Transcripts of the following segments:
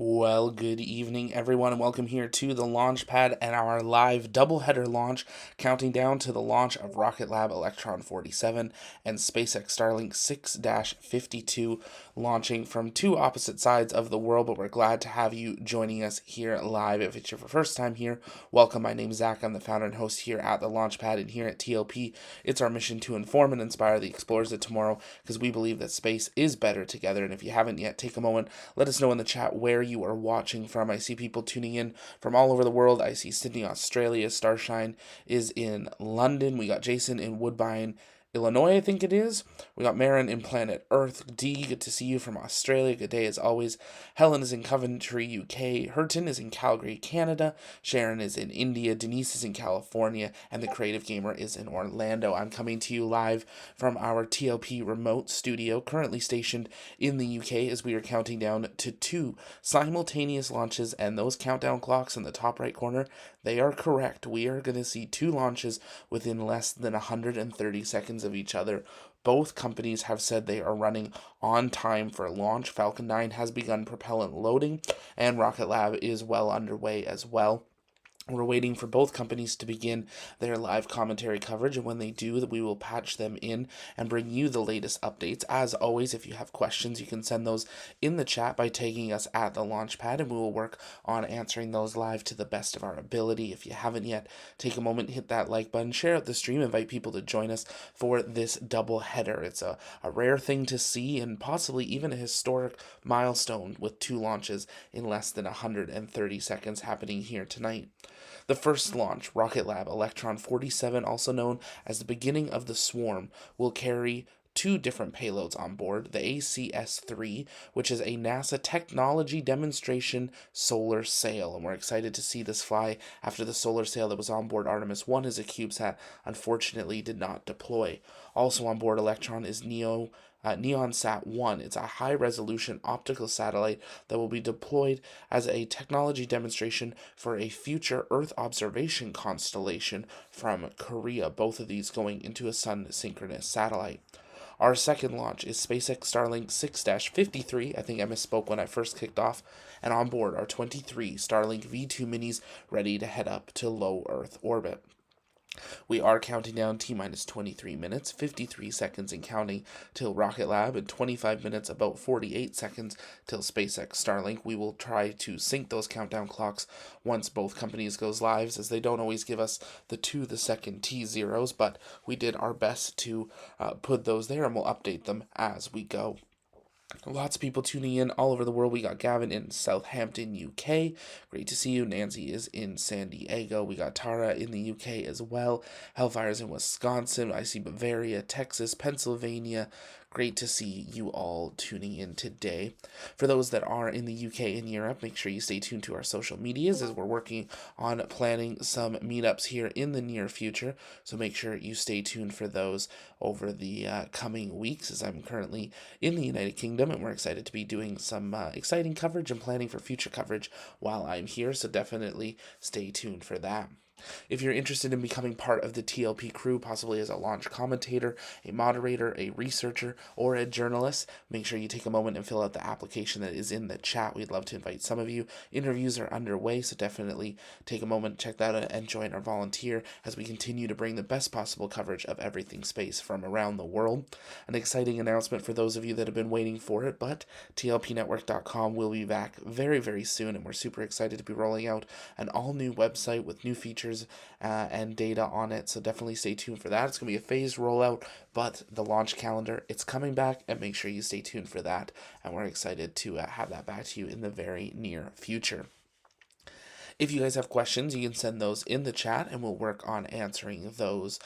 Well, good evening, everyone, and welcome here to the launch pad and our live doubleheader launch, counting down to the launch of RocketLab Electron 47 and SpaceX Starlink 6-52, launching from two opposite sides of the world, but we're glad to have you joining us here live. If it's your first time here, welcome. My name's Zach. I'm the founder and host here at the launch pad, and here at TLP, it's our mission to inform and inspire the explorers of tomorrow, because we believe that space is better together. And if you haven't yet, take a moment, let us know in the chat where you are watching from. I see people tuning in from all over the world. I see Sydney, Australia. Starshine is in London. We got Jason in Woodbine, Illinois, I think it is. We got Marin in Planet Earth. D, good to see you from Australia. Good day as always. Helen is in Coventry, UK. Hurton is in Calgary, Canada. Sharon is in India. Denise is in California. And the Creative Gamer is in Orlando. I'm coming to you live from our TLP remote studio, currently stationed in the UK, as we are counting down to two simultaneous launches. And those countdown clocks in the top right corner, they are correct. We are going to see two launches within less than 130 seconds of each other. Both companies have said they are running on time for launch. Falcon 9 has begun propellant loading, and RocketLab is well underway as well. We're waiting for both companies to begin their live commentary coverage, and when they do, we will patch them in and bring you the latest updates. As always, if you have questions, you can send those in the chat by tagging us at the launch pad, and we will work on answering those live to the best of our ability. If you haven't yet, take a moment, hit that like button, share out the stream, invite people to join us for this double header. It's a rare thing to see, and possibly even a historic milestone, with two launches in less than 130 seconds happening here tonight. The first launch, RocketLab Electron 47, also known as the beginning of the swarm, will carry two different payloads on board: the ACS3, which is a NASA technology demonstration solar sail, and we're excited to see this fly after the solar sail that was on board Artemis 1 as a CubeSat unfortunately did not deploy. Also on board Electron is NeonSat-1. It's a high-resolution optical satellite that will be deployed as a technology demonstration for a future Earth observation constellation from Korea, both of these going into a sun-synchronous satellite. Our second launch is SpaceX Starlink 6-53. I think I misspoke when I first kicked off. And on board are 23 Starlink V2 minis ready to head up to low Earth orbit. We are counting down T-minus 23 minutes, 53 seconds and counting till RocketLab, and 25 minutes, about 48 seconds, till SpaceX Starlink. We will try to sync those countdown clocks once both companies goes live, as they don't always give us the to-the-second T-zeros, but we did our best to put those there, and we'll update them as we go. Lots of people tuning in all over the world. We got Gavin in Southampton, UK. Great to see you. Nancy is in San Diego. We got Tara in the UK as well. Hellfire's in Wisconsin. I see Bavaria, Texas, Pennsylvania. Great to see you all tuning in today. For those that are in the UK and Europe, make sure you stay tuned to our social medias, as we're working on planning some meetups here in the near future. So make sure you stay tuned for those over the coming weeks, as I'm currently in the United Kingdom, and we're excited to be doing some exciting coverage and planning for future coverage while I'm here. So definitely stay tuned for that. If you're interested in becoming part of the TLP crew, possibly as a launch commentator, a moderator, a researcher, or a journalist, make sure you take a moment and fill out the application that is in the chat. We'd love to invite some of you. Interviews are underway, so definitely take a moment, check that out, and join our volunteer as we continue to bring the best possible coverage of everything space from around the world. An exciting announcement for those of you that have been waiting for it, but tlpnetwork.com will be back very, very soon, and we're super excited to be rolling out an all-new website with new features and data on it, so definitely stay tuned for that. It's going to be a phased rollout, but the launch calendar, it's coming back, and make sure you stay tuned for that, and we're excited to have that back to you in the very near future. If you guys have questions, you can send those in the chat, and we'll work on answering those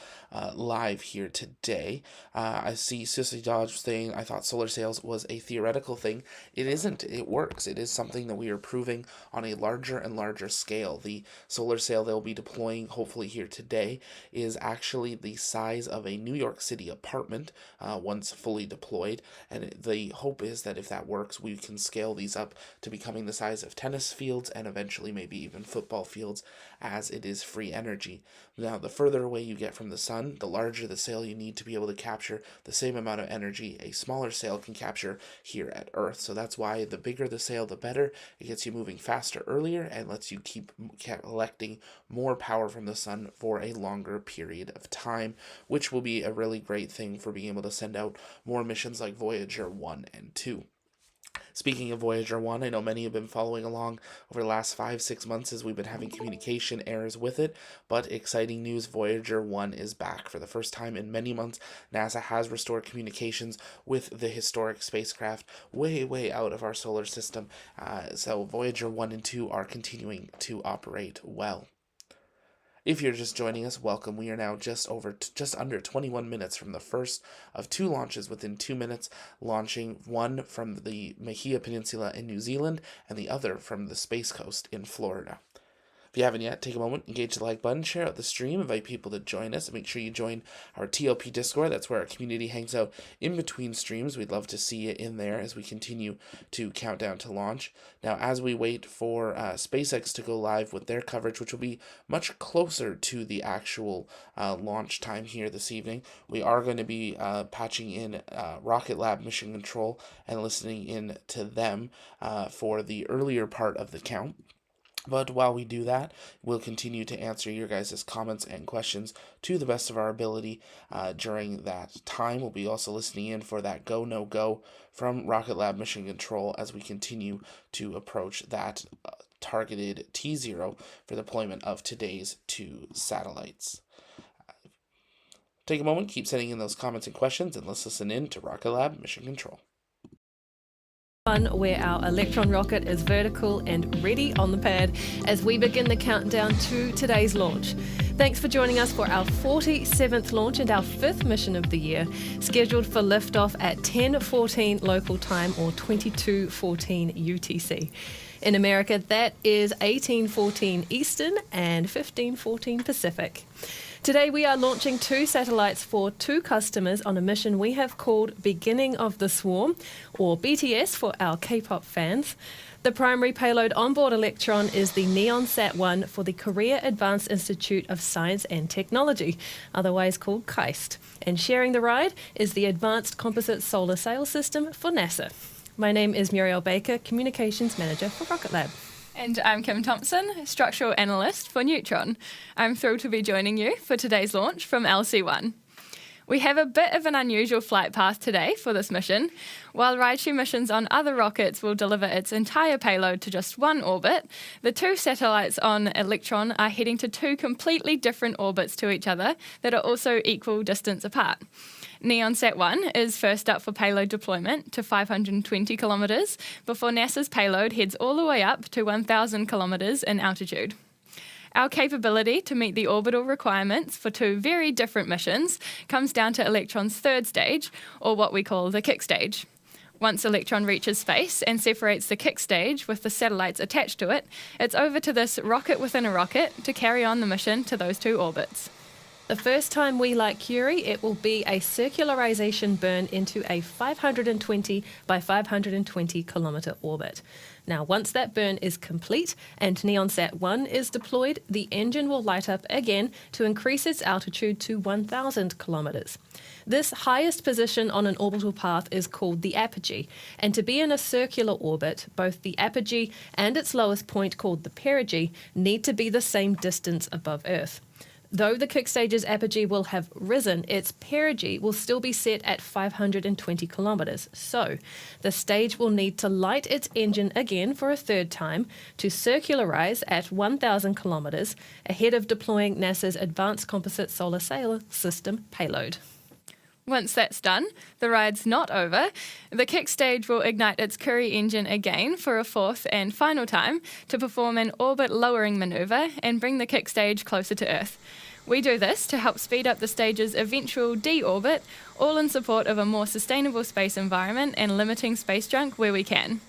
live here today. I see Sissy Dodge saying, I thought solar sails was a theoretical thing. It isn't. It works. It is something that we are proving on a larger and larger scale. The solar sail they'll be deploying, hopefully here today, is actually the size of a New York City apartment once fully deployed, and the hope is that if that works, we can scale these up to becoming the size of tennis fields and eventually maybe even football fields, as it is free energy. Now, the further away you get from the sun, the larger the sail you need to be able to capture the same amount of energy a smaller sail can capture here at Earth. So that's why the bigger the sail, the better. It gets you moving faster earlier and lets you keep collecting more power from the sun for a longer period of time, which will be a really great thing for being able to send out more missions like Voyager 1 and 2. Speaking of Voyager 1, I know many have been following along over the last 5-6 months as we've been having communication errors with it, but exciting news, Voyager 1 is back. For the first time in many months, NASA has restored communications with the historic spacecraft way out of our solar system, so Voyager 1 and 2 are continuing to operate well. If you're just joining us, welcome. We are now just under 21 minutes from the first of 2 launches within 2 minutes, launching one from the Mahia Peninsula in New Zealand and the other from the Space Coast in Florida. If you haven't yet, take a moment, engage the like button, share out the stream, invite people to join us, and make sure you join our TLP Discord. That's where our community hangs out in between streams. We'd love to see you in there as we continue to count down to launch. Now, as we wait for SpaceX to go live with their coverage, which will be much closer to the actual launch time here this evening, we are going to be patching in RocketLab Mission Control and listening in to them for the earlier part of the count. But while we do that, we'll continue to answer your guys' comments and questions to the best of our ability during that time. We'll be also listening in for that go, no go from RocketLab Mission Control as we continue to approach that targeted T0 for deployment of today's 2 satellites. Take a moment, keep sending in those comments and questions, and let's listen in to RocketLab Mission Control. Where our Electron rocket is vertical and ready on the pad as we begin the countdown to today's launch. Thanks for joining us for our 47th launch and our 5th mission of the year, scheduled for liftoff at 10:14 local time or 22:14 UTC. In America, that is 18:14 Eastern and 15:14 Pacific. Today we are launching 2 satellites for 2 customers on a mission we have called Beginning of the Swarm, or BTS for our K-pop fans. The primary payload onboard Electron is the NeonSat-1 for the Korea Advanced Institute of Science and Technology, otherwise called KAIST. And sharing the ride is the Advanced Composite Solar Sail System for NASA. My name is Muriel Baker, Communications Manager for RocketLab. And I'm Kim Thompson, Structural Analyst for Neutron. I'm thrilled to be joining you for today's launch from LC1. We have a bit of an unusual flight path today for this mission. While rideshare missions on other rockets will deliver its entire payload to just one orbit, the 2 satellites on Electron are heading to 2 completely different orbits to each other that are also equal distance apart. NeonSat-1 is first up for payload deployment to 520 kilometres before NASA's payload heads all the way up to 1,000 kilometres in altitude. Our capability to meet the orbital requirements for 2 very different missions comes down to Electron's 3rd stage, or what we call the kick stage. Once Electron reaches space and separates the kick stage with the satellites attached to it, it's over to this rocket within a rocket to carry on the mission to those 2 orbits. The first time we light Curie, it will be a circularization burn into a 520 by 520 kilometre orbit. Now, once that burn is complete and NeonSat-1 is deployed, the engine will light up again to increase its altitude to 1,000 kilometres. This highest position on an orbital path is called the apogee, and to be in a circular orbit, both the apogee and its lowest point, called the perigee, need to be the same distance above Earth. Though the kick stage's apogee will have risen, its perigee will still be set at 520 kilometres. So, the stage will need to light its engine again for a 3rd time to circularise at 1,000 kilometres ahead of deploying NASA's Advanced Composite Solar Sail System payload. Once that's done, the ride's not over. The kick stage will ignite its Curie engine again for a 4th and final time to perform an orbit-lowering manoeuvre and bring the kick stage closer to Earth. We do this to help speed up the stage's eventual deorbit, all in support of a more sustainable space environment and limiting space junk where we can.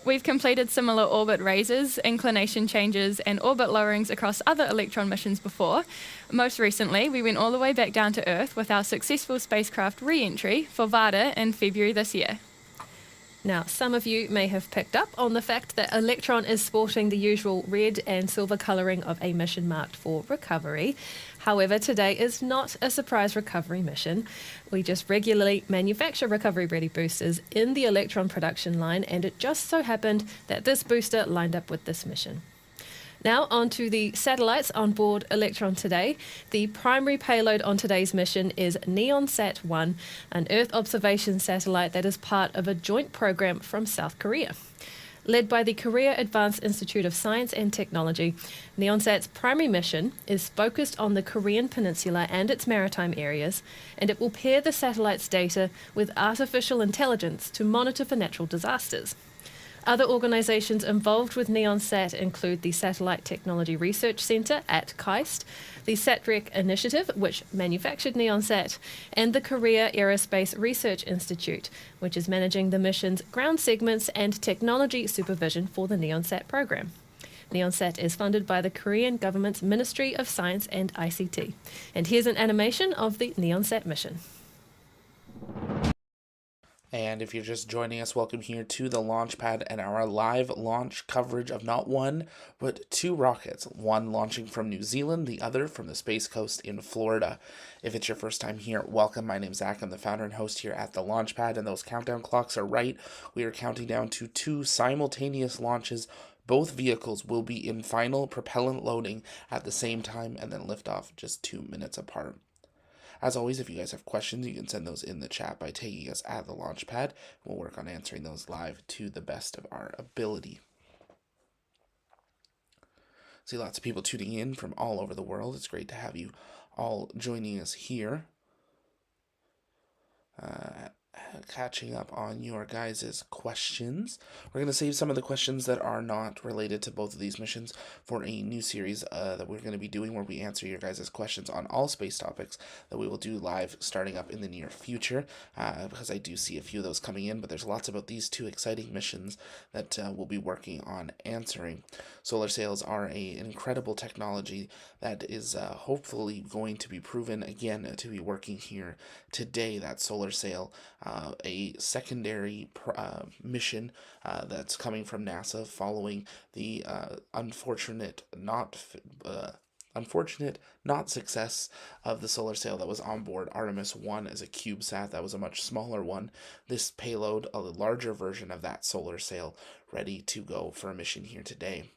We've completed similar orbit raises, inclination changes, and orbit lowerings across other Electron missions before. Most recently, we went all the way back down to Earth with our successful spacecraft re-entry for VADA in February this year. Now, some of you may have picked up on the fact that Electron is sporting the usual red and silver colouring of a mission marked for recovery. However, today is not a surprise recovery mission. We just regularly manufacture recovery-ready boosters in the Electron production line, and it just so happened that this booster lined up with this mission. Now on to the satellites on board Electron today. The primary payload on today's mission is NeonSat-1, an Earth observation satellite that is part of a joint program from South Korea. Led by the Korea Advanced Institute of Science and Technology, NeonSat's primary mission is focused on the Korean Peninsula and its maritime areas, and it will pair the satellite's data with artificial intelligence to monitor for natural disasters. Other organisations involved with NeonSat include the Satellite Technology Research Centre at KAIST, the SatRec Initiative, which manufactured NeonSat, and the Korea Aerospace Research Institute, which is managing the mission's ground segments and technology supervision for the NeonSat program. NeonSat is funded by the Korean government's Ministry of Science and ICT. And here's an animation of the NeonSat mission. And if you're just joining us, welcome here to the launch pad and our live launch coverage of not one, but two rockets. One launching from New Zealand, the other from the Space Coast in Florida. If it's your first time here, welcome. My name's Zach. I'm the founder and host here at the launch pad, and those countdown clocks are right. We are counting down to two simultaneous launches. Both vehicles will be in final propellant loading at the same time and then lift off just 2 minutes apart. As always, if you guys have questions, you can send those in the chat by tagging us at the launch pad. We'll work on answering those live to the best of our ability. See lots of people tuning in from all over the world. It's great to have you all joining us here. Catching up on your guys' questions. We're going to save some of the questions that are not related to both of these missions for a new series that we're going to be doing where we answer your guys' questions on all space topics that we will do live starting up in the near future, because I do see a few of those coming in, but there's lots about these two exciting missions that we'll be working on answering. Solar sails are an incredible technology that is hopefully going to be proven again to be working here today. That solar sail, a secondary mission that's coming from NASA following the unfortunate not success of the solar sail that was on board Artemis 1 as a CubeSat. That was a much smaller one. This payload, a larger version of that solar sail, ready to go for a mission here today.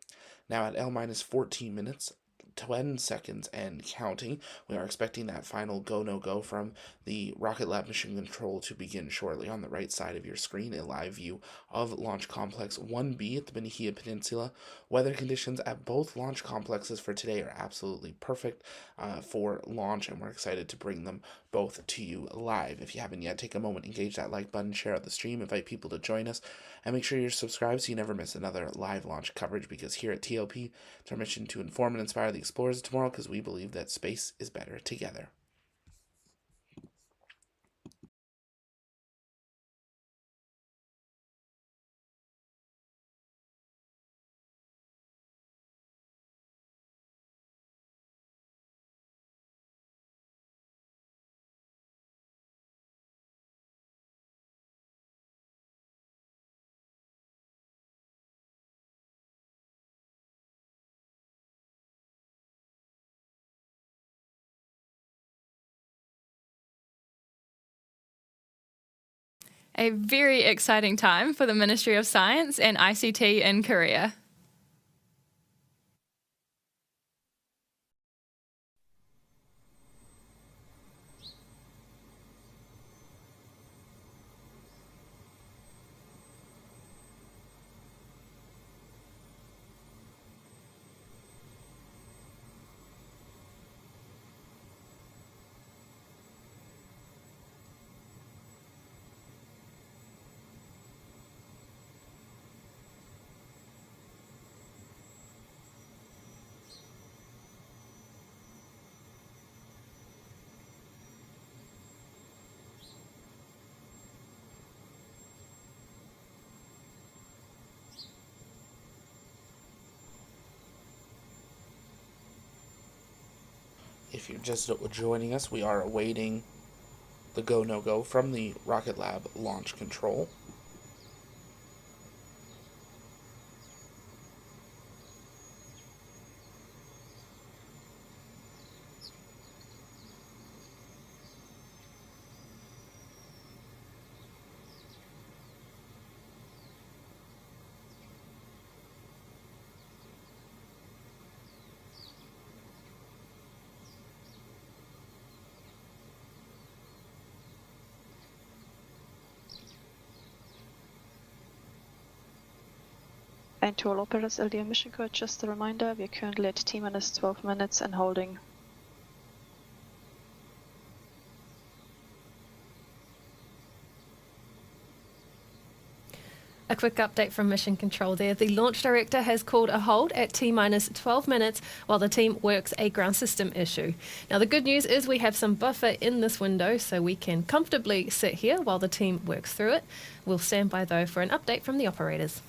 Now at L-14 minutes, 10 seconds and counting, we are expecting that final go no go from the RocketLab mission control to begin shortly. On the right side of your screen, a live view of Launch Complex 1B at the Mahia Peninsula. Weather conditions at both launch complexes for today are absolutely perfect for launch, and we're excited to bring them both to you live. If you haven't yet, take a moment, engage that like button, share out the stream, invite people to join us, and make sure you're subscribed so you never miss another live launch coverage, because here at TOP, it's our mission to inform and inspire the explorers of tomorrow, because we believe that space is better together. A very exciting time for the Ministry of Science and ICT in Korea. If you're just joining us, we are awaiting the go no go from the RocketLab launch control. And to all operators, LDM mission code, just a reminder, we are currently at T-minus 12 minutes and holding. A quick update from Mission Control there. The launch director has called a hold at T-minus 12 minutes while the team works a ground system issue. Now, the good news is we have some buffer in this window, so we can comfortably sit here while the team works through it. We'll stand by, though, for an update from the operators.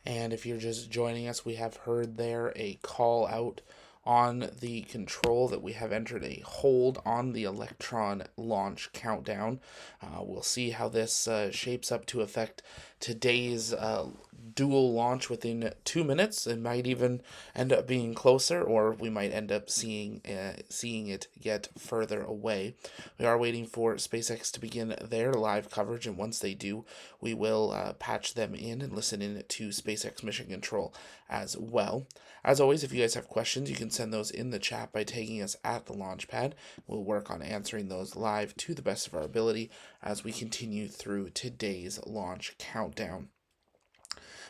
And if you're just joining us, we have heard there a call out on the control that we have entered a hold on the Electron launch countdown. We'll see how this shapes up to affect today's dual launch within 2 minutes. It might even end up being closer, or we might end up seeing it get further away. We are waiting for SpaceX to begin their live coverage, and once they do, we will patch them in and listen in to SpaceX Mission Control as well. As always, if you guys have questions, you can send those in the chat by tagging us at the launch pad. We'll work on answering those live to the best of our ability as we continue through today's launch countdown.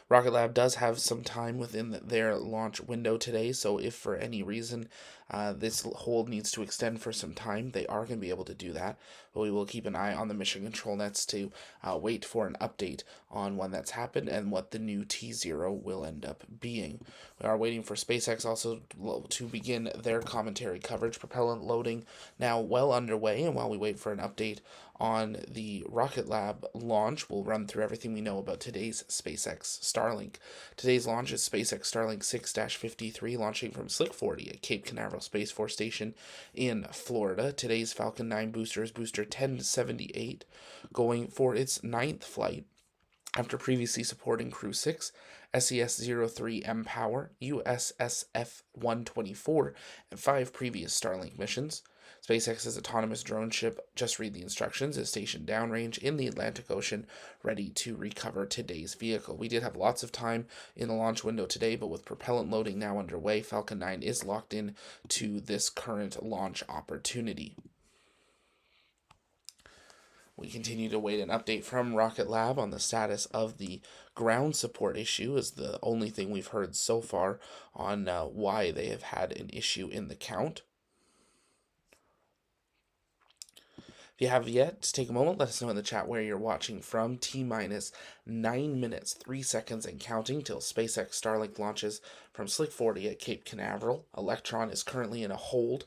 RocketLab does have some time within their launch window today, so if for any reason this hold needs to extend for some time, they are going to be able to do that. But we will keep an eye on the mission control nets to wait for an update on when that's happened and what the new T0 will end up being. We are waiting for SpaceX also to begin their commentary coverage. Propellant loading now well underway, and while we wait for an update on the RocketLab launch, we'll run through everything we know about today's SpaceX Starlink. Today's launch is SpaceX Starlink 6-53 launching from Slick 40 at Cape Canaveral Space Force Station in Florida. Today's Falcon 9 booster is booster 1078, going for its 9th flight after previously supporting Crew 6, SES-03 mPower, USSF 124, and 5 previous Starlink missions. SpaceX's autonomous drone ship, Just Read the Instructions, is stationed downrange in the Atlantic Ocean, ready to recover today's vehicle. We did have lots of time in the launch window today, but with propellant loading now underway, Falcon 9 is locked in to this current launch opportunity. We continue to wait an update from RocketLab on the status of the ground support issue, is the only thing we've heard so far on why they have had an issue in the count. If you have yet, to take a moment, let us know in the chat where you're watching from. T-minus 9 minutes, 3 seconds and counting till SpaceX Starlink launches from Slick 40 at Cape Canaveral. Electron is currently in a hold.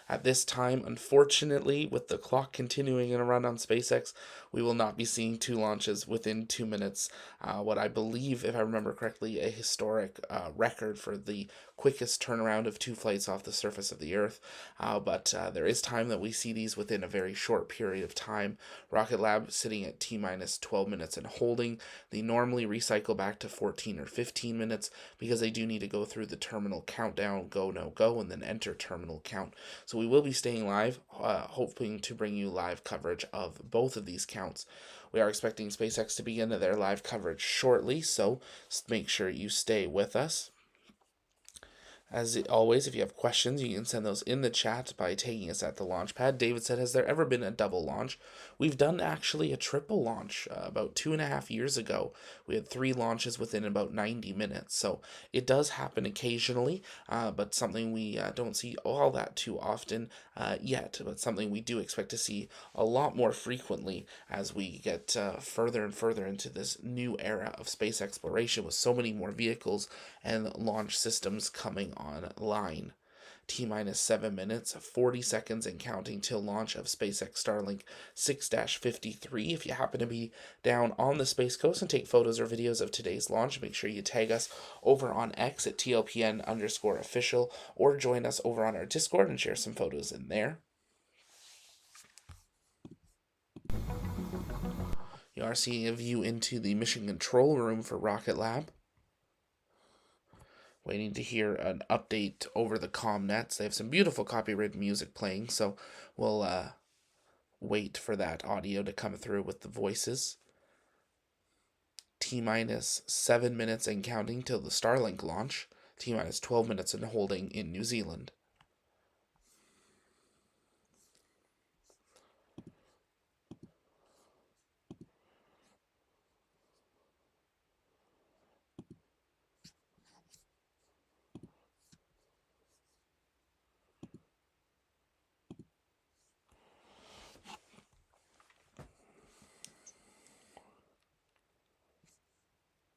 At this time, unfortunately, with the clock continuing in a run on SpaceX, we will not be seeing 2 launches within 2 minutes. What I believe, if I remember correctly, a historic record for the quickest turnaround of 2 flights off the surface of the Earth. But there is time that we see these within a very short period of time. RocketLab sitting at T-minus 12 minutes and holding. They normally recycle back to 14 or 15 minutes because they do need to go through the terminal countdown, go, no, go, and then enter terminal count. So we will be staying live, hoping to bring you live coverage of both of these counts. We are expecting SpaceX to begin their live coverage shortly, so make sure you stay with us. As always, if you have questions, you can send those in the chat by tagging us at the launch pad. David said, has there ever been a double launch? We've done actually a triple launch about 2.5 years ago. We had 3 launches within about 90 minutes. So it does happen occasionally, but something we don't see all that too often yet, but something we do expect to see a lot more frequently as we get further and further into this new era of space exploration with so many more vehicles and launch systems coming online. T-minus 7 minutes, 40 seconds and counting till launch of SpaceX Starlink 6-53. If you happen to be down on the Space Coast and take photos or videos of today's launch, make sure you tag us over on X at tlpn_official or join us over on our Discord and share some photos in there. You are seeing a view into the mission control room for RocketLab. Waiting to hear an update over the comm nets. They have some beautiful copyrighted music playing, so we'll wait for that audio to come through with the voices. T-minus 7 minutes and counting till the Starlink launch. T-minus 12 minutes and holding in New Zealand.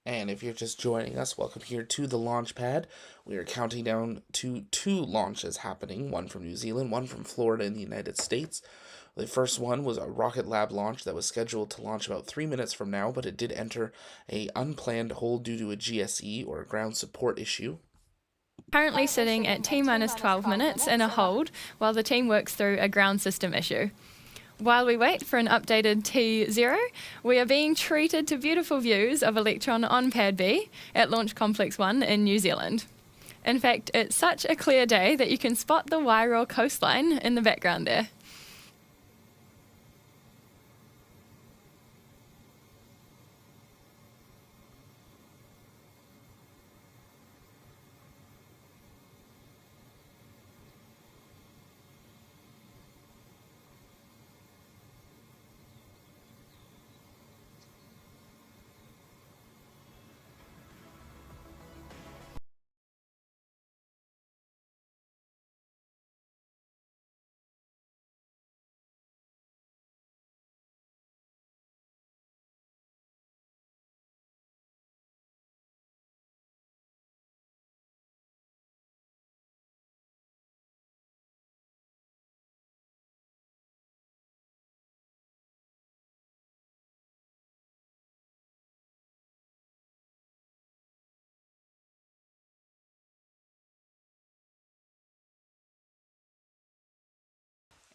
And if you're just joining us, welcome here to the launch pad. We are counting down to 2 launches happening, one from New Zealand, one from Florida in the United States. The first one was a RocketLab launch that was scheduled to launch about 3 minutes from now, but it did enter an unplanned hold due to a GSE, or a ground support issue. Currently sitting at T-minus 12 minutes in a hold while the team works through a ground system issue. While we wait for an updated T0, we are being treated to beautiful views of Electron on Pad B at Launch Complex 1 in New Zealand. In fact, it's such a clear day that you can spot the Wairau coastline in the background there.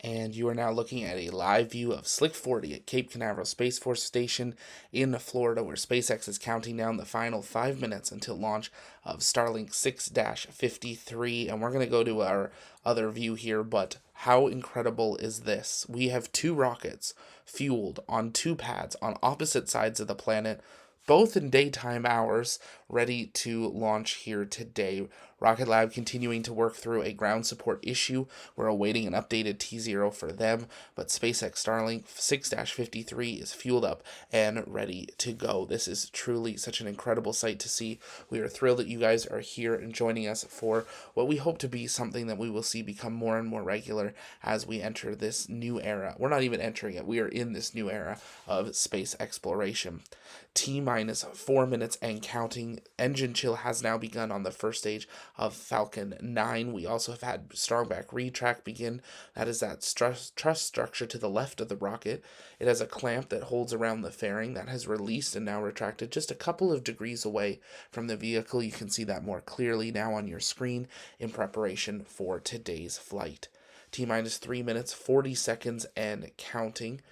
And you are now looking at a live view of Slick 40 at Cape Canaveral Space Force Station in Florida, where SpaceX is counting down the final 5 minutes until launch of Starlink 6-53. And we're going to go to our other view here, but how incredible is this? We have 2 rockets fueled on 2 pads on opposite sides of the planet, both in daytime hours, ready to launch here today. RocketLab continuing to work through a ground support issue. We're awaiting an updated T0 for them, but SpaceX Starlink 6-53 is fueled up and ready to go. This is truly such an incredible sight to see. We are thrilled that you guys are here and joining us for what we hope to be something that we will see become more and more regular as we enter this new era. We're not even entering it. We are in this new era of space exploration. T-minus 4 minutes and counting. Engine chill has now begun on the first stage of Falcon 9. We also have had strong back retract begin. That is that truss structure to the left of the rocket. It has a clamp that holds around the fairing that has released and now retracted just a couple of degrees away from the vehicle. You can see that more clearly now on your screen in preparation for today's flight. T-minus 3 minutes, 40 seconds and counting.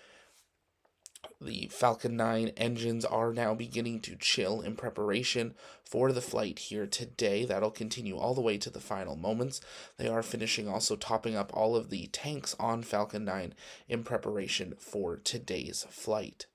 The Falcon 9 engines are now beginning to chill in preparation for the flight here today. That'll continue all the way to the final moments. They are finishing also topping up all of the tanks on Falcon 9 in preparation for today's flight.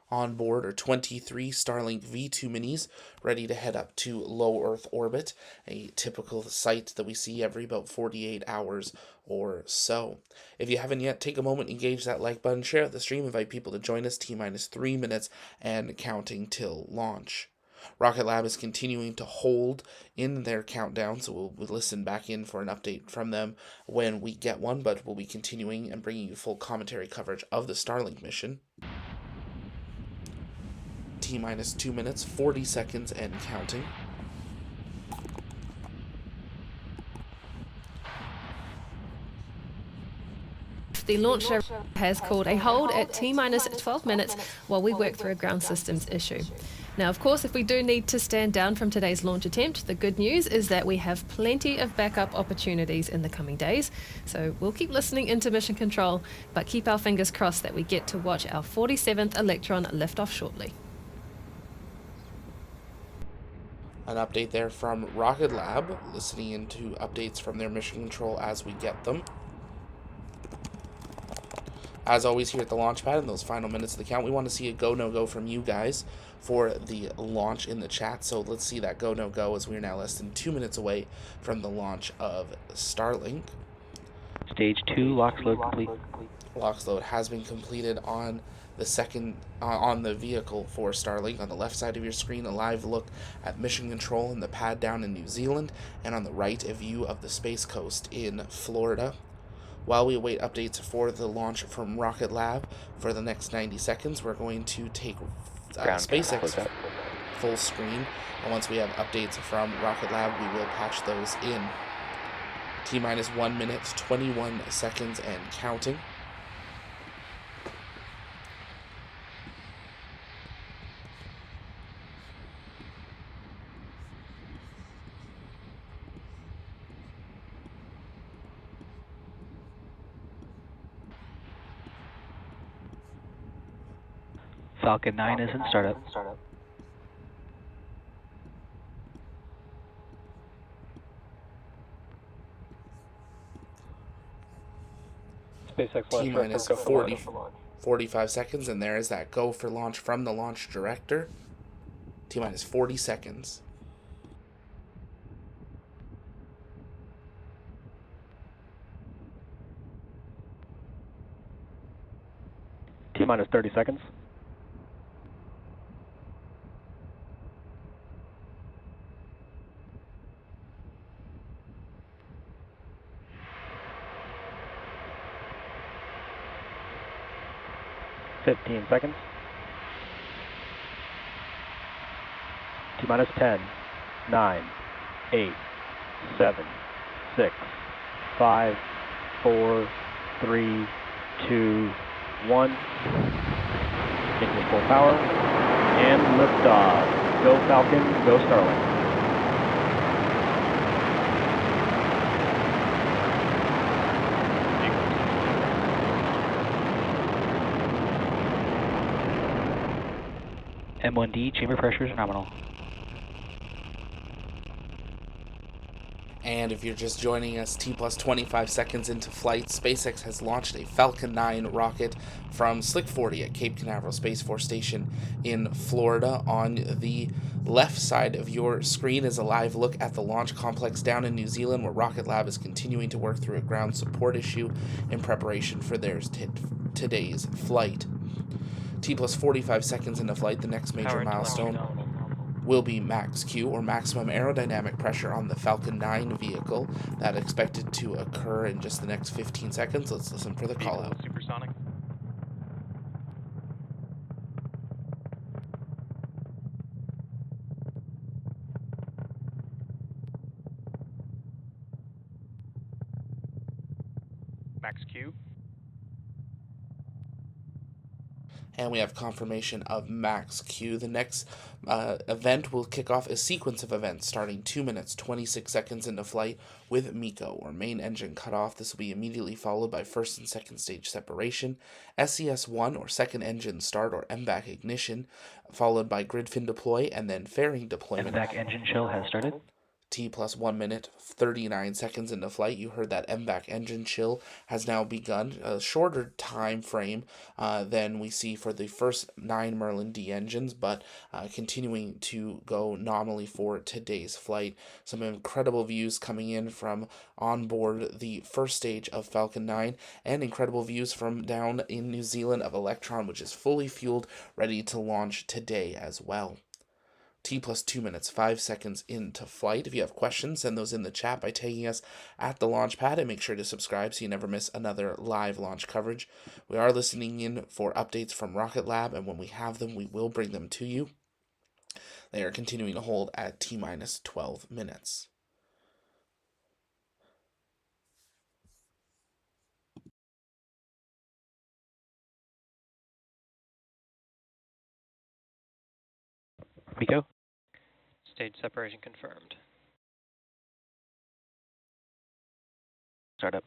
On board are 23 Starlink V2 minis ready to head up to low Earth orbit, a typical sight that we see every about 48 hours or so. If you haven't yet, take a moment, engage that like button, share out the stream, invite people to join us. T-minus 3 minutes and counting till launch. RocketLab is continuing to hold in their countdown, so we'll listen back in for an update from them when we get one, but we'll be continuing and bringing you full commentary coverage of the Starlink mission. T-minus 2 minutes, 40 seconds and counting. The launcher has called a hold at T-minus 12 minutes while we work through a ground systems issue. Now, of course, if we do need to stand down from today's launch attempt, the good news is that we have plenty of backup opportunities in the coming days. So we'll keep listening into mission control, but keep our fingers crossed that we get to watch our 47th Electron lift off shortly. An update there from RocketLab, listening into updates from their mission control as we get them. As always, here at the launch pad, in those final minutes of the count, we want to see a go, no go from you guys for the launch in the chat. So let's see that go, no go, as we are now less than 2 minutes away from the launch of Starlink. Stage 2, LOX load complete. LOX load has been completed on the second on the vehicle for Starlink. On the left side of your screen, a live look at mission control and the pad down in New Zealand, and on the right, a view of the Space Coast in Florida. While we await updates for the launch from RocketLab for the next 90 seconds, we're going to take SpaceX full screen, and once we have updates from RocketLab, we will patch those in. T-minus 1 minute, 21 seconds and counting. Falcon 9 is in startup. SpaceX T-minus 45 seconds, and there is that go for launch from the launch director. T-minus 40 seconds. T-minus 30 seconds. $15 seconds. T-minus 10, 9, 8, 7, 6, 5, 4, 3, 2, 1. Engine full power and liftoff. Go Falcon, go Starlink. M1D, chamber pressures nominal. And if you're just joining us, T-plus 25 seconds into flight, SpaceX has launched a Falcon 9 rocket from Slick 40 at Cape Canaveral Space Force Station in Florida. On the left side of your screen is a live look at the launch complex down in New Zealand, where RocketLab is continuing to work through a ground support issue in preparation for their today's flight. T-plus 45 seconds into flight, the next major milestone will be max Q, or maximum aerodynamic pressure, on the Falcon 9 vehicle. That expected to occur in just the next 15 seconds. Let's listen for the call out. Supersonic. Max Q. And we have confirmation of max Q. The next event will kick off a sequence of events starting 2 minutes, 26 seconds into flight with MECO, or main engine cutoff. This will be immediately followed by first and second stage separation, SES1, or second engine start, or MVAC ignition, followed by grid fin deploy, and then fairing deployment. MVAC engine chill has started. T plus 1 minute, 39 seconds into flight. You heard that MVAC engine chill has now begun. A shorter time frame than we see for the first 9 Merlin D engines, but continuing to go nominally for today's flight. Some incredible views coming in from on board the first stage of Falcon 9, and incredible views from down in New Zealand of Electron, which is fully fueled, ready to launch today as well. T plus 2 minutes, 5 seconds into flight. If you have questions, send those in the chat by tagging us at the launch pad, and make sure to subscribe so you never miss another live launch coverage. We are listening in for updates from RocketLab, and when we have them, we will bring them to you. They are continuing to hold at T minus 12 minutes. We go. Stage separation confirmed. Startup.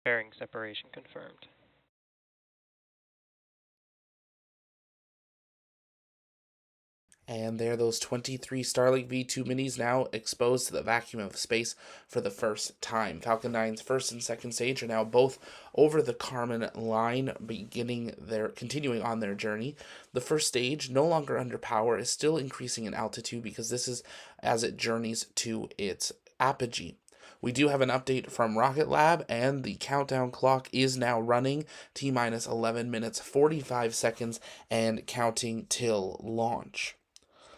Bearing separation confirmed. And there, those 23 Starlink V2 minis now exposed to the vacuum of space for the first time. Falcon 9's first and second stage are now both over the Kármán line, continuing on their journey. The first stage, no longer under power, is still increasing in altitude because this is as it journeys to its apogee. We do have an update from RocketLab, and the countdown clock is now running, T minus 11 minutes, 45 seconds, and counting till launch.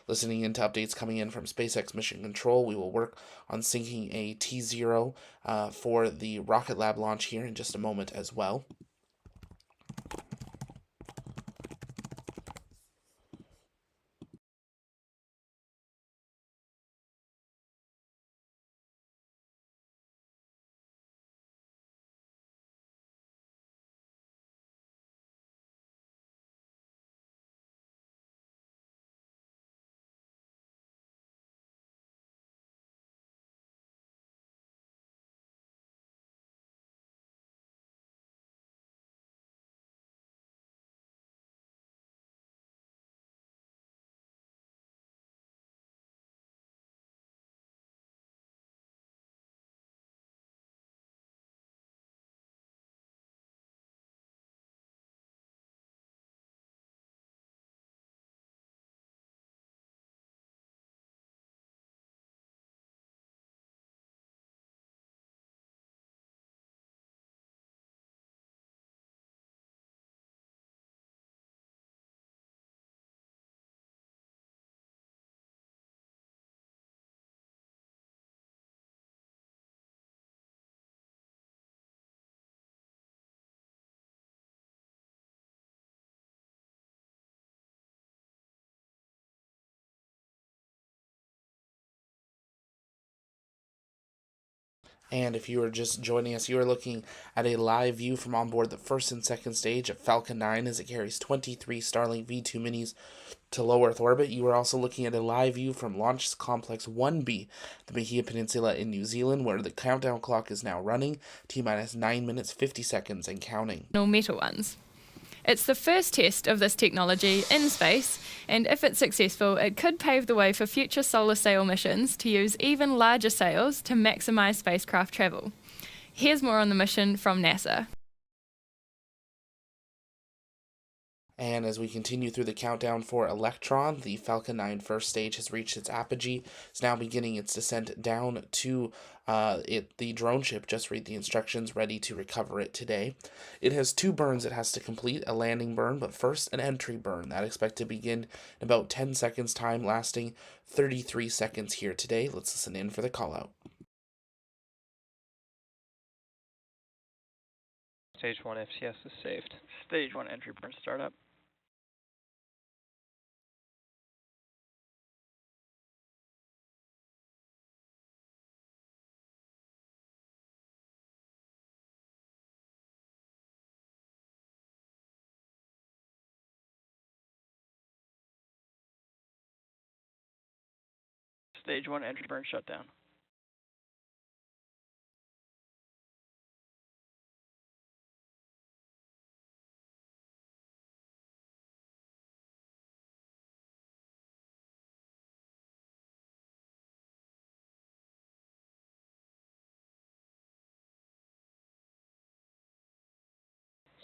Listening into updates coming in from SpaceX Mission Control, we will work on syncing a T0 for the RocketLab launch here in just a moment as well. And if you are just joining us, you are looking at a live view from onboard the first and second stage of Falcon 9 as it carries 23 Starlink V2 minis to low Earth orbit. You are also looking at a live view from Launch Complex 1B, the Mahia Peninsula in New Zealand, where the countdown clock is now running, T minus 9 minutes, 50 seconds, and counting. No metal ones. It's the first test of this technology in space, and if it's successful, it could pave the way for future solar sail missions to use even larger sails to maximise spacecraft travel. Here's more on the mission from NASA. And as we continue through the countdown for Electron, the Falcon 9 first stage has reached its apogee. It's now beginning its descent down to the drone ship. Just read the instructions, ready to recover it today. It has 2 burns it has to complete, a landing burn, but first an entry burn. That expected to begin in about 10 seconds time, lasting 33 seconds here today. Let's listen in for the call out. Stage 1 FCS is saved. Stage 1 entry burn startup. Stage 1 entry burn shutdown.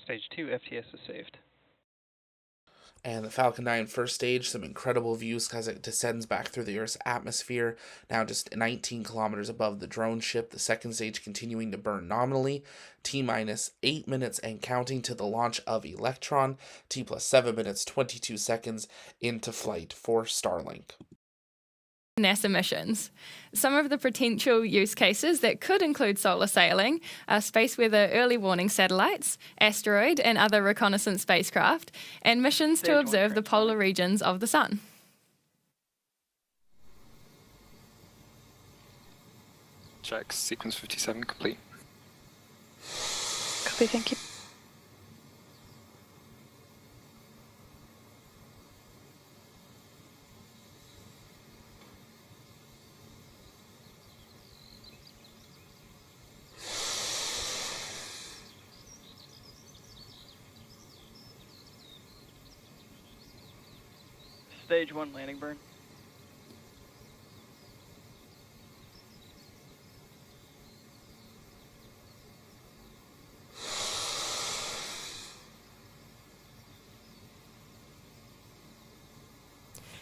Stage 2 FTS is saved. And the Falcon 9 first stage, some incredible views as it descends back through the Earth's atmosphere, now just 19 kilometers above the drone ship. The second stage continuing to burn nominally. T-minus 8 minutes and counting to the launch of Electron. T plus 7 minutes, 22 seconds into flight for Starlink. NASA missions. Some of the potential use cases that could include solar sailing are space weather early warning satellites, asteroid and other reconnaissance spacecraft, and missions Stage to 1 observe the transforming. polar regions of the Sun. Check, sequence 57 complete. Copy, thank you. Stage 1 landing burn.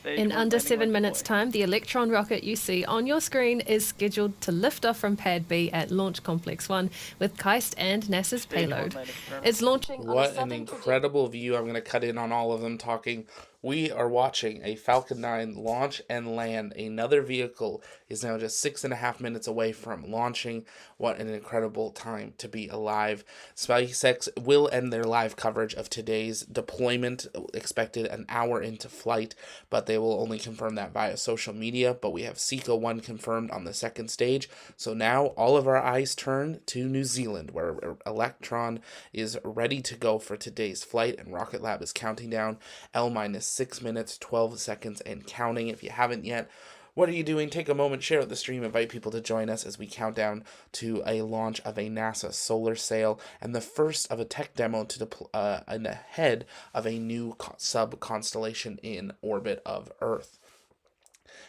Stage In 1 under landing 7 light minutes' deploy. time, the Electron rocket you see on your screen is scheduled to lift off from Pad B at Launch Complex 1 with KAIST and NASA's Stage 1 Payload. landing confirmed. It's launching on a What an southern incredible view. I'm going to cut in on all of them talking. We are watching a Falcon 9 launch and land. Another vehicle is now just 6.5 minutes away from launching. What an incredible time to be alive. SpaceX will end their live coverage of today's deployment, expected an hour into flight, but they will only confirm that via social media. But we have SECA 1 confirmed on the second stage. So now all of our eyes turn to New Zealand, where Electron is ready to go for today's flight, and RocketLab is counting down L-minus 6 minutes, 12 seconds, and counting. If you haven't yet, what are you doing? Take a moment, share out the stream, invite people to join us as we count down to a launch of a NASA solar sail and the first of a tech demo to ahead of a new sub-constellation in orbit of Earth.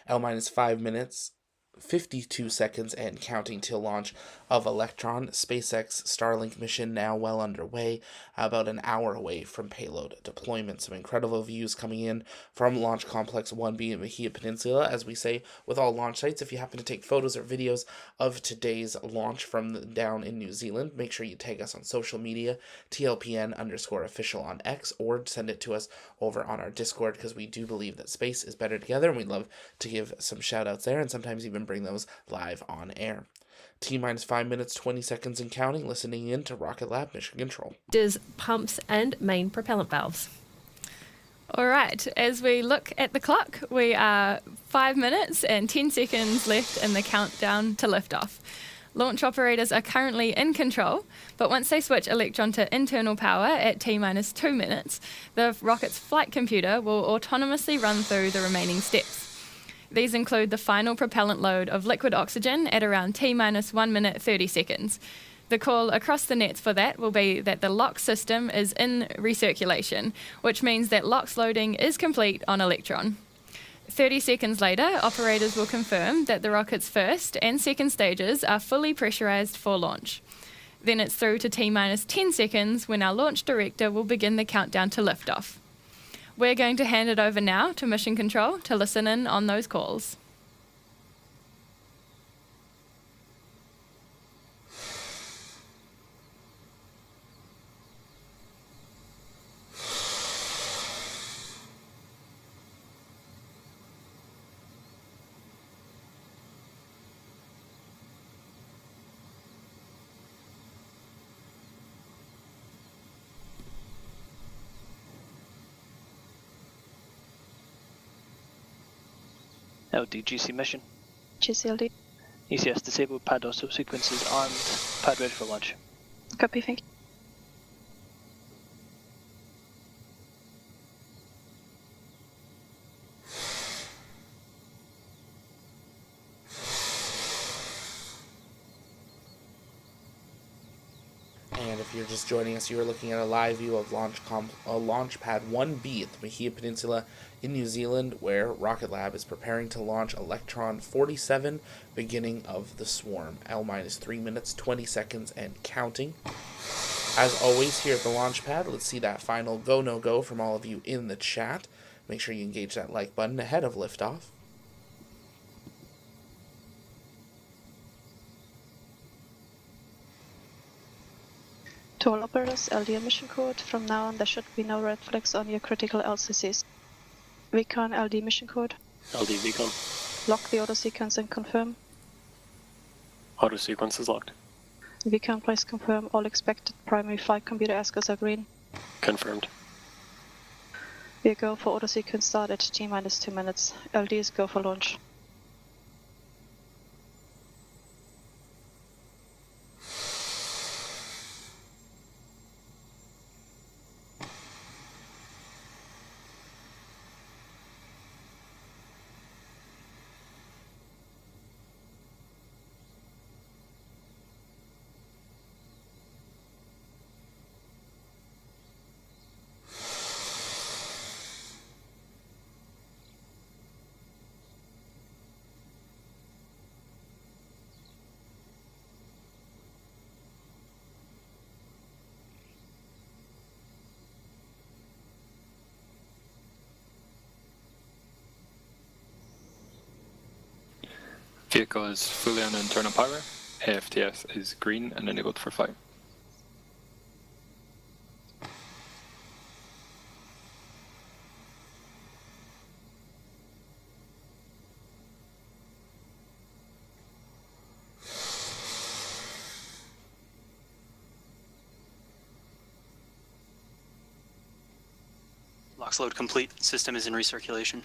L-minus 5 minutes, 52 seconds and counting till launch of Electron. SpaceX Starlink mission now well underway, about an hour away from payload deployment. Some incredible views coming in from Launch Complex 1B in Mahia Peninsula, as we say with all launch sites. If you happen to take photos or videos of today's launch from down in New Zealand, make sure you tag us on social media, TLPN_official on X, or send it to us over on our Discord, because we do believe that space is better together, and we'd love to give some shout outs there and sometimes even bring those live on air. T-minus 5 minutes, 20 seconds and counting, listening in to RocketLab Mission Control. pumps and main propellant valves. All right, as we look at the clock, we are 5 minutes and 10 seconds left in the countdown to liftoff. Launch operators are currently in control, but once they switch Electron to internal power at T-minus 2 minutes, the rocket's flight computer will autonomously run through the remaining steps. These include the final propellant load of liquid oxygen at around T-minus 1 minute 30 seconds. The call across the nets for that will be that the LOX system is in recirculation, which means that LOX loading is complete on Electron. 30 seconds later, operators will confirm that the rocket's first and second stages are fully pressurized for launch. Then it's through to T-minus 10 seconds when our launch director will begin the countdown to liftoff. We're going to hand it over now to Mission Control to listen in on those calls. LD GC mission. GCLD. ACS disabled, pad auto sequences armed, pad ready for launch. Copy, thank you. And if you're just joining us, you are looking at a live view of Launch Pad 1B at the Mahia Peninsula in New Zealand, where RocketLab is preparing to launch Electron 47, beginning of the swarm. L-3 minutes, 20 seconds, and counting. As always, here at the launch pad, let's see that final go, no go from all of you in the chat. Make sure you engage that like button ahead of liftoff. To all operators, LD mission code. From now on, there should be no red flags on your critical LCCs. VCON LD mission code. LD VCON. Lock the auto sequence and confirm. Auto sequence is locked. VCON, please confirm all expected primary flight computer ASCIIs are green. Confirmed. We go for auto sequence start at T-2 minutes. LD is go for launch. Vehicle is fully on internal power. AFTS is green and enabled for flight. Locks load complete. System is in recirculation.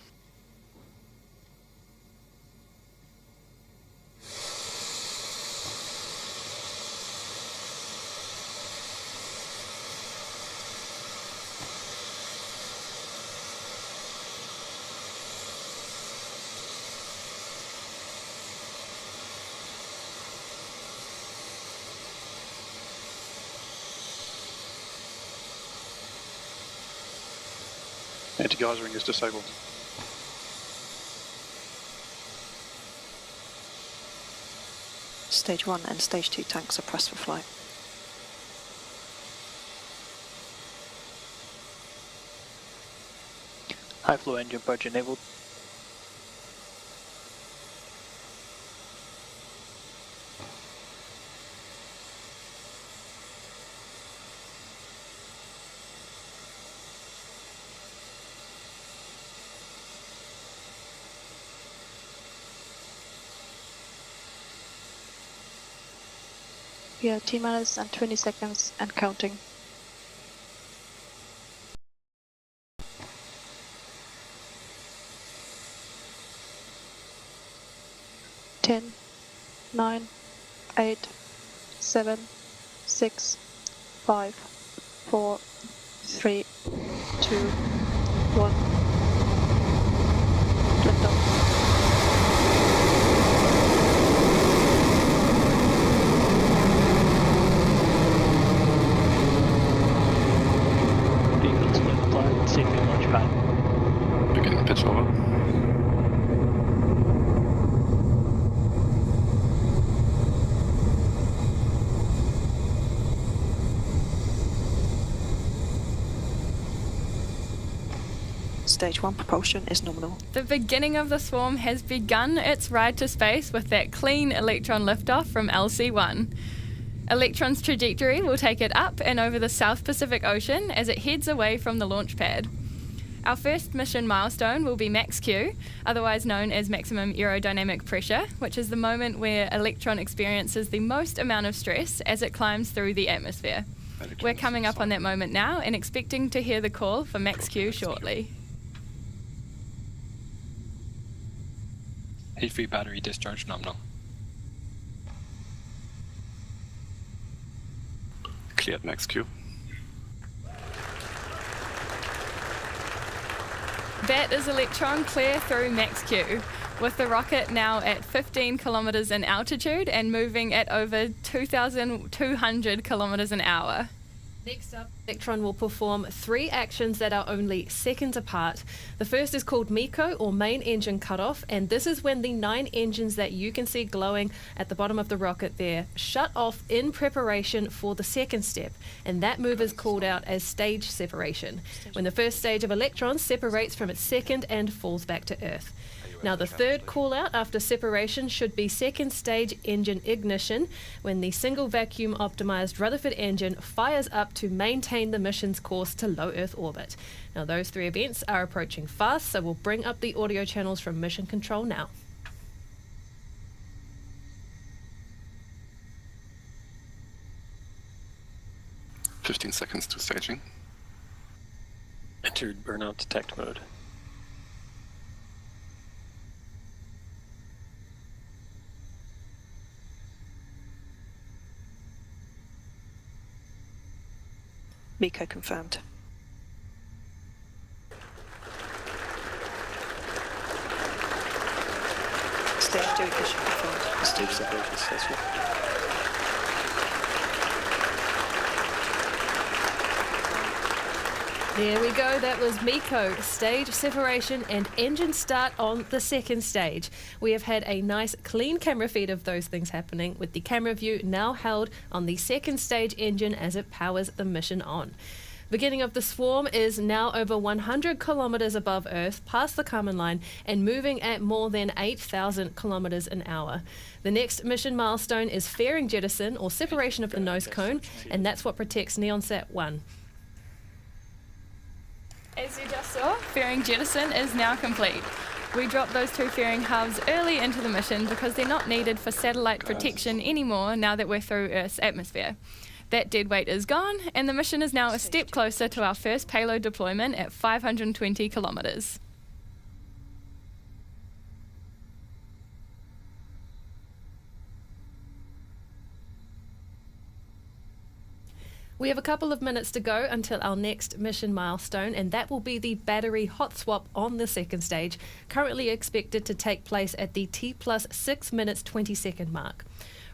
Anti-geysering is disabled. Stage 1 and Stage 2 tanks are pressed for flight. High flow engine purge enabled. We are T-minus and 20 seconds and counting. Ten, 9, 8, 7, 6, 5, 4, 3, 2, 1. Lift off. Vehicles clear the flight. Safety launch pad. Begin pitch over. Stage 1 propulsion is nominal. The beginning of the swarm has begun its ride to space with that clean Electron liftoff from LC-1. Electron's trajectory will take it up and over the South Pacific Ocean as it heads away from the launch pad. Our first mission milestone will be max Q, otherwise known as maximum aerodynamic pressure, which is the moment where Electron experiences the most amount of stress as it climbs through the atmosphere. We're coming up on that moment now and expecting to hear the call for max Q shortly. Heat-free battery discharge nominal. Cleared max Q. That is Electron clear through max Q. with the rocket now at 15 kilometers in altitude and moving at over 2,200 kilometers an hour. Next up, Electron will perform 3 actions that are only seconds apart. The first is called MECO, or main engine cutoff, and this is when the 9 engines that you can see glowing at the bottom of the rocket there shut off in preparation for the second step, and that move is called out as stage separation, when the first stage of Electron separates from its second and falls back to Earth. Now, the third call out after separation should be second stage engine ignition, when the single vacuum optimized Rutherford engine fires up to maintain the mission's course to low Earth orbit. Now, those 3 events are approaching fast, so we'll bring up the audio channels from Mission Control now. "15 seconds to staging. Entered burnout detect mode. MECO confirmed. Stage 2 ignition confirmed. Stage separation successful. There we go, that was MECO, stage separation and engine start on the second stage. We have had a nice clean camera feed of those things happening, with the camera view now held on the second stage engine as it powers the mission on. Beginning of the swarm is now over 100 kilometers above Earth, past the Kármán line, and moving at more than 8,000 kilometers an hour. The next mission milestone is fairing jettison, or separation of the nose cone, and that's what protects NeonSat-1. As you just saw, fairing jettison is now complete. We dropped those 2 fairing halves early into the mission because they're not needed for satellite protection anymore now that we're through Earth's atmosphere. That dead weight is gone, and the mission is now a step closer to our first payload deployment at 520 kilometers. We have a couple of minutes to go until our next mission milestone, and that will be the battery hot swap on the second stage, currently expected to take place at the T+6 minutes 20 second mark.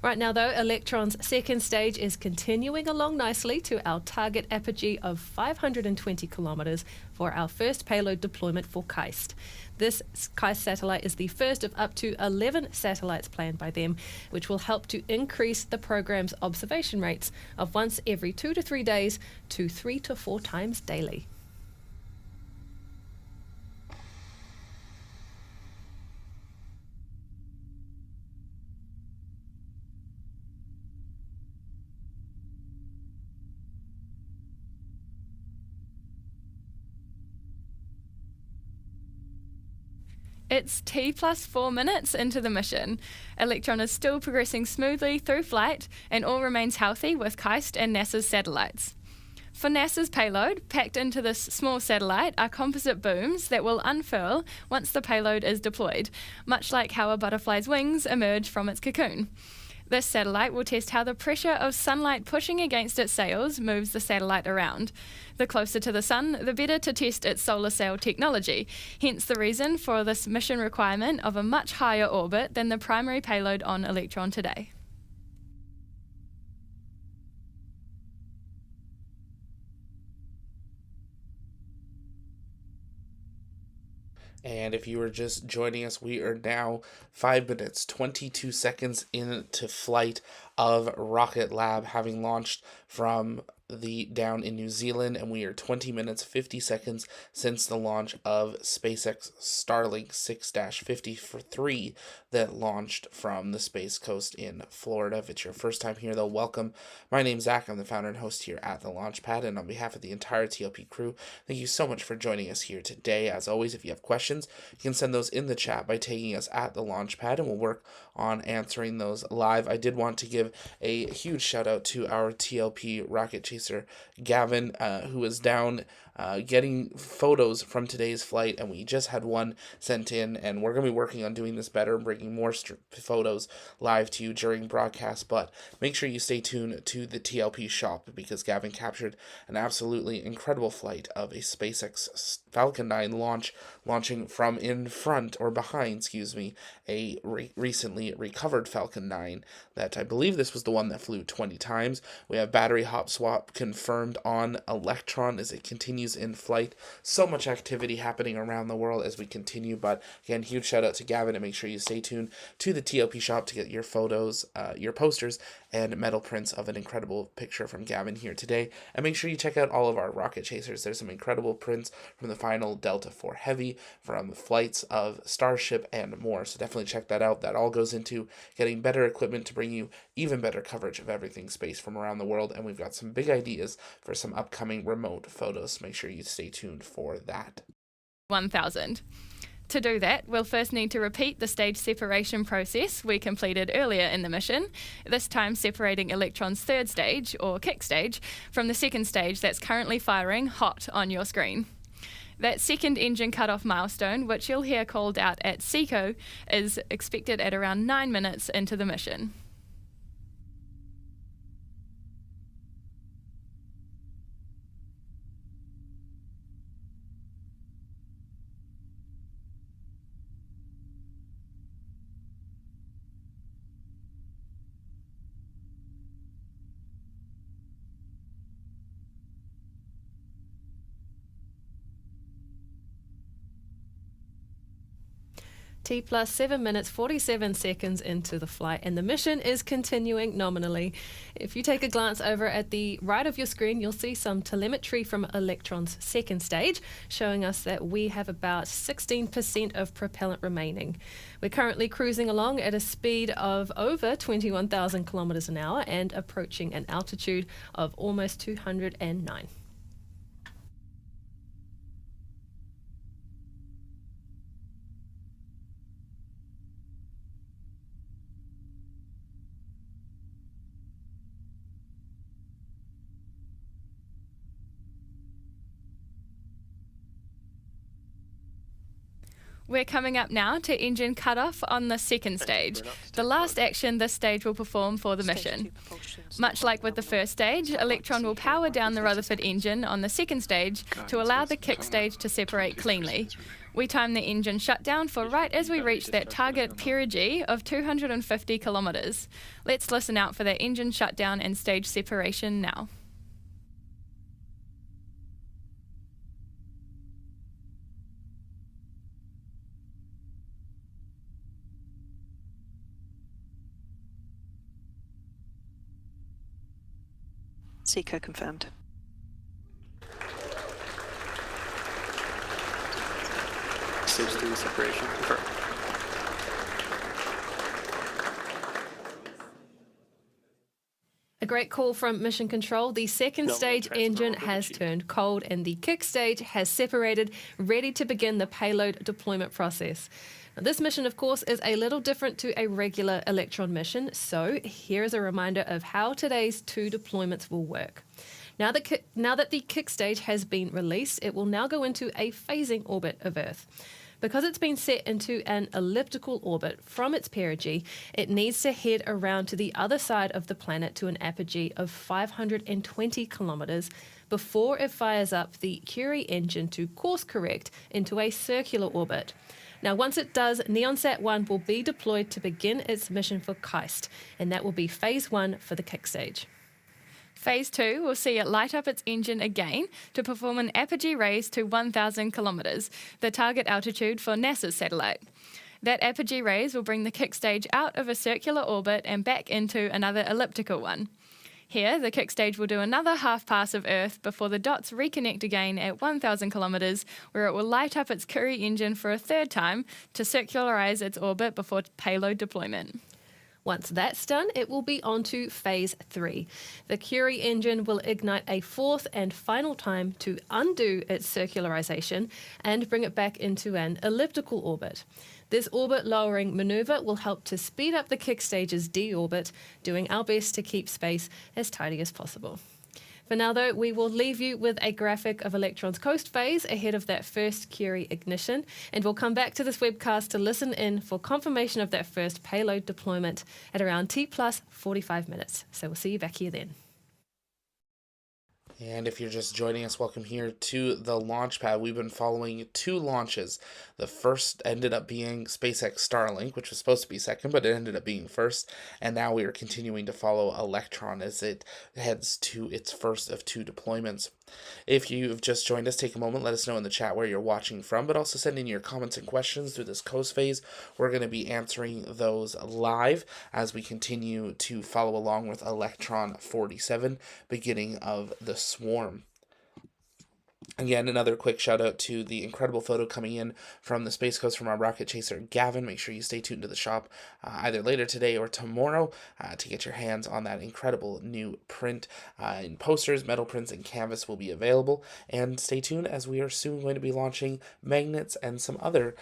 Right now, though, Electron's second stage is continuing along nicely to our target apogee of 520 kilometers for our first payload deployment for KAIST. This KAIST satellite is the first of up to 11 satellites planned by them, which will help to increase the program's observation rates of once every 2 to 3 days to 3 to 4 times daily. It's T+4 minutes into the mission. Electron is still progressing smoothly through flight, and all remains healthy with KAIST and NASA's satellites. For NASA's payload, packed into this small satellite are composite booms that will unfurl once the payload is deployed, much like how a butterfly's wings emerge from its cocoon. This satellite will test how the pressure of sunlight pushing against its sails moves the satellite around. The closer to the sun, the better to test its solar sail technology, hence the reason for this mission requirement of a much higher orbit than the primary payload on Electron today. And if you are just joining us, we are now 5 minutes, 22 seconds into flight of RocketLab, having launched from down in New Zealand, and we are 20 minutes, 50 seconds since the launch of SpaceX Starlink 6-53 that launched from the Space Coast in Florida. If it's your first time here, though, welcome. My name's Zach. I'm the founder and host here at the Launchpad, and on behalf of the entire TLP crew, thank you so much for joining us here today. As always, if you have questions, you can send those in the chat by tagging us at the Launchpad, and we'll work on answering those live. I did want to give a huge shout out to our TLP rocket chaser, Gavin, who was down getting photos from today's flight, and we just had one sent in, and we're going to be working on doing this better and bringing more photos live to you during broadcast. But make sure you stay tuned to the TLP shop, because Gavin captured an absolutely incredible flight of a SpaceX Falcon 9 launching from in front, or behind, excuse me, a recently recovered Falcon 9 that I believe this was the one that flew 20 times. We have battery hop swap confirmed on Electron as it continues in flight. So much activity happening around the world as we continue, but again, huge shout out to Gavin, and make sure you stay tuned to the TLP shop to get your photos, your posters, and metal prints of an incredible picture from Gavin here today. And make sure you check out all of our rocket chasers. There's some incredible prints from the final Delta IV Heavy, from flights of Starship, and more. So definitely check that out. That all goes into getting better equipment to bring you even better coverage of everything space from around the world. And we've got some big ideas for some upcoming remote photos. So make sure you stay tuned for that. 1000. To do that, we'll first need to repeat the stage separation process we completed earlier in the mission, this time separating Electron's third stage, or kick stage, from the second stage that's currently firing hot on your screen. That second engine cutoff milestone, which you'll hear called out at SECO, is expected at around 9 minutes into the mission. T plus 7 minutes 47 seconds into the flight, and the mission is continuing nominally. If you take a glance over at the right of your screen, you'll see some telemetry from Electron's second stage, showing us that we have about 16% of propellant remaining. We're currently cruising along at a speed of over 21,000 kilometers an hour and approaching an altitude of almost 209. We're coming up now to engine cutoff on the second stage, the last action this stage will perform for the mission. Much like with the first stage, Electron will power down the Rutherford engine on the second stage to allow the kick stage to separate cleanly. We time the engine shutdown for right as we reach that target perigee of 250 kilometers. Let's listen out for that engine shutdown and stage separation now. SECO confirmed. Stage 3 separation confirmed. A great call from Mission Control. The second stage engine has turned cold and the kick stage has separated, ready to begin the payload deployment process. Now, this mission, of course, is a little different to a regular Electron mission, so here is a reminder of how today's two deployments will work. Now that the kick stage has been released, it will now go into a phasing orbit of Earth. Because it's been set into an elliptical orbit from its perigee, it needs to head around to the other side of the planet to an apogee of 520 kilometers before it fires up the Curie engine to course correct into a circular orbit. Now, once it does, NeonSat-1 will be deployed to begin its mission for KAIST, and that will be Phase 1 for the kick stage. Phase 2 will see it light up its engine again to perform an apogee raise to 1,000 kilometers, the target altitude for NASA's satellite. That apogee raise will bring the kick stage out of a circular orbit and back into another elliptical one. Here, the kick stage will do another half pass of Earth before the dots reconnect again at 1,000 kilometers, where it will light up its Curie engine for a third time to circularize its orbit before payload deployment. Once that's done, it will be on to Phase 3. The Curie engine will ignite a fourth and final time to undo its circularization and bring it back into an elliptical orbit. This orbit lowering maneuver will help to speed up the kick stage's deorbit, doing our best to keep space as tidy as possible. For now, though, we will leave you with a graphic of Electron's coast phase ahead of that first Curie ignition, and we'll come back to this webcast to listen in for confirmation of that first payload deployment at around T plus 45 minutes. So we'll see you back here then. And if you're just joining us, welcome here to the launch pad. We've been following 2 launches. The first ended up being SpaceX Starlink, which was supposed to be second, but it ended up being first. And now we are continuing to follow Electron as it heads to its first of 2 deployments. If you've just joined us, take a moment, let us know in the chat where you're watching from, but also send in your comments and questions through this coast phase. We're going to be answering those live as we continue to follow along with Electron 47, beginning of the swarm. Again, another quick shout out to the incredible photo coming in from the Space Coast from our rocket chaser, Gavin. Make sure you stay tuned to the shop either later today or tomorrow to get your hands on that incredible new print. In posters, metal prints, and canvas will be available. And stay tuned as we are soon going to be launching magnets and some other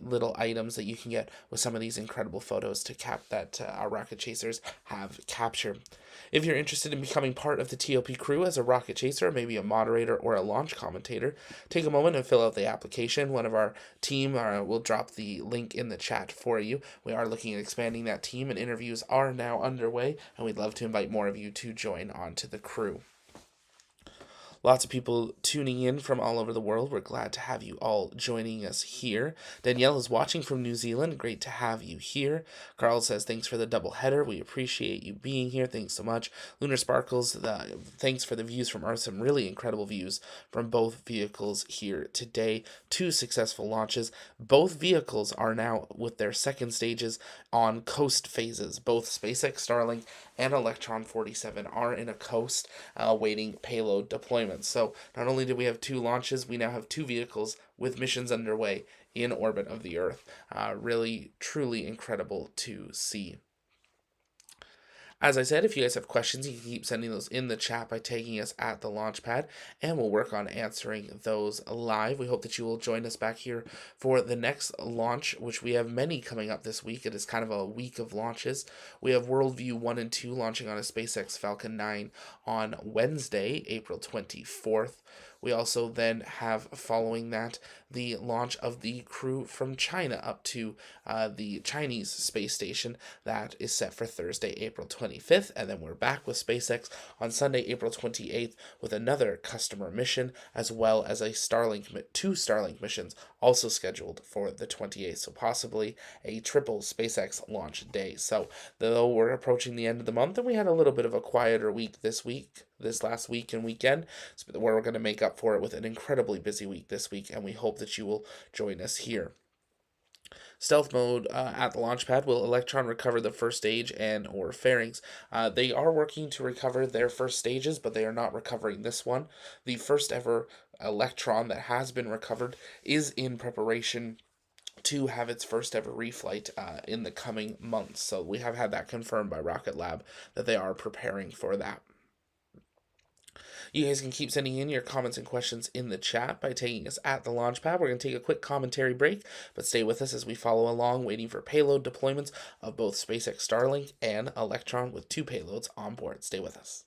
little items that you can get with some of these incredible photos to cap that our rocket chasers have captured. If you're interested in becoming part of the TOP crew as a rocket chaser, maybe a moderator or a launch commentator, take a moment and fill out the application. One of our team will drop the link in the chat for you. We are looking at expanding that team, and interviews are now underway, and we'd love to invite more of you to join onto the crew. Lots of people tuning in from all over the world. We're glad to have you all joining us here. Danielle is watching from New Zealand. Great to have you here. Carl says, thanks for the double header. We appreciate you being here. Thanks so much. Lunar Sparkles, thanks for the views from Earth. Some really incredible views from both vehicles here today. 2 successful launches. Both vehicles are now with their second stages on coast phases. Both SpaceX Starlink and Electron 47 are in a coast awaiting payload deployment. So not only do we have 2 launches, we now have 2 vehicles with missions underway in orbit of the Earth. Really, truly incredible to see. As I said, if you guys have questions, you can keep sending those in the chat by tagging us at the launch pad, and we'll work on answering those live. We hope that you will join us back here for the next launch, which we have many coming up this week. It is kind of a week of launches. We have Worldview 1 and 2 launching on a SpaceX Falcon 9 on Wednesday, April 24th. We also then have, following that, the launch of the crew from China up to the Chinese space station. That is set for Thursday, April 25th, and then we're back with SpaceX on Sunday, April 28th, with another customer mission, as well as a 2 Starlink missions also scheduled for the 28th, so possibly a triple SpaceX launch day. So, though we're approaching the end of the month, and we had a little bit of a quieter week this last week and weekend, so we're going to make up for it with an incredibly busy week this week, and we hope that you will join us here. Stealth mode at the launch pad. Will Electron recover the first stage and or fairings? They are working to recover their first stages, but they are not recovering this one. The first ever Electron that has been recovered is in preparation to have its first ever reflight in the coming months. So we have had that confirmed by RocketLab that they are preparing for that. You guys can keep sending in your comments and questions in the chat by tagging us at the launch pad. We're going to take a quick commentary break, but stay with us as we follow along, waiting for payload deployments of both SpaceX Starlink and Electron with 2 payloads on board. Stay with us.